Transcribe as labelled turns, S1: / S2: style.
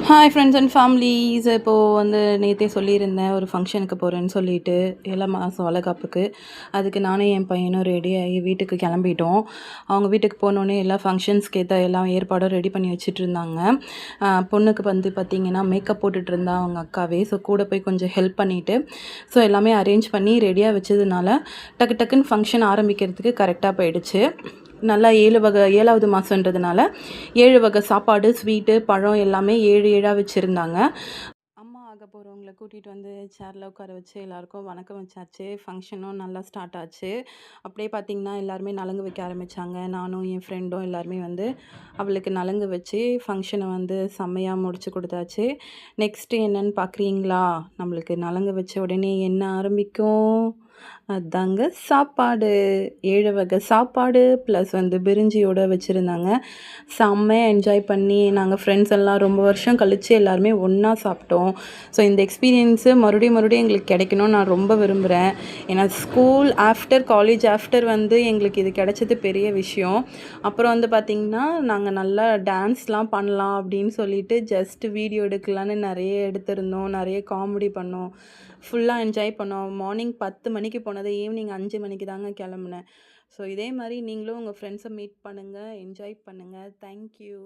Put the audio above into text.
S1: Hi friends and families. இப்போது வந்து நேற்றே சொல்லியிருந்தேன் ஒரு ஃபங்க்ஷனுக்கு போகிறேன்னு சொல்லிட்டு 7 மாதம் வளகாப்புக்கு. அதுக்கு நானும் என் பையனும் ரெடி ஆகி வீட்டுக்கு கிளம்பிட்டோம். அவங்க வீட்டுக்கு போனோடனே எல்லா ஃபங்க்ஷன்ஸ்க்கு ஏற்ற எல்லாம் ஏற்பாடும் ரெடி பண்ணி வச்சுட்டு இருந்தாங்க. பொண்ணுக்கு வந்து பார்த்திங்கன்னா மேக்கப் போட்டுட்டு இருந்தா அவங்க அக்காவே. ஸோ கூட போய் கொஞ்சம் ஹெல்ப் பண்ணிவிட்டு எல்லாமே அரேஞ்ச் பண்ணி ரெடியாக வச்சதுனால டக்கு டக்குன்னு ஃபங்க்ஷன் ஆரம்பிக்கிறதுக்கு கரெக்டாக போயிடுச்சு. நல்லா 7வது மாதன்றதுனால 7 வகை சாப்பாடு, ஸ்வீட்டு, பழம் எல்லாமே 7 7ஆக வச்சுருந்தாங்க. அம்மா ஆக போகிறவங்கள கூட்டிகிட்டு வந்து சேரில் உட்கார வச்சு எல்லாருக்கும் வணக்கம் வச்சாச்சு. ஃபங்க்ஷனும் நல்லா ஸ்டார்ட் ஆச்சு. அப்படியே பார்த்திங்கன்னா எல்லாருமே நலங்கு வைக்க ஆரம்பித்தாங்க. நானும் என் ஃப்ரெண்டும் எல்லாருமே வந்து அவளுக்கு நலங்கு வச்சு ஃபங்க்ஷனை வந்து செம்மையாக முடிச்சு கொடுத்தாச்சு. நெக்ஸ்ட்டு என்னன்னு பார்க்குறீங்களா? நம்மளுக்கு நலங்கு வச்ச உடனே என்ன ஆரம்பிக்கும்? அதாங்க சாப்பாடு. 7 வகை சாப்பாடு ப்ளஸ் வந்து பிரிஞ்சியோட வச்சுருந்தாங்க. செம்மையாக என்ஜாய் பண்ணி நாங்கள் ஃப்ரெண்ட்ஸ் எல்லாம் ரொம்ப வருஷம் கழித்து எல்லாருமே ஒன்றா சாப்பிட்டோம். ஸோ இந்த எக்ஸ்பீரியன்ஸு மறுபடியும் எங்களுக்கு கிடைக்கணும்னு நான் ரொம்ப விரும்புகிறேன். ஏன்னா ஸ்கூல் ஆஃப்டர் காலேஜ் ஆஃப்டர் வந்து எங்களுக்கு இது கிடைச்சது பெரிய விஷயம். அப்புறம் வந்து பார்த்திங்கன்னா நாங்கள் நல்லா டான்ஸ்லாம் பண்ணலாம் அப்படின்னு சொல்லிட்டு ஜஸ்ட் வீடியோ எடுக்கலான்னு நிறைய எடுத்திருந்தோம். நிறைய காமெடி பண்ணோம். ஃபுல்லாக என்ஜாய் பண்ணோம். மார்னிங் 10 மணிக்கு போனது ஈவினிங் 5 மணிக்கு தாங்க கிளம்புனேன். ஸோ இதே மாதிரி நீங்களும் உங்கள் ஃப்ரெண்ட்ஸை மீட் பண்ணுங்கள், என்ஜாய் பண்ணுங்கள். தேங்க்யூ.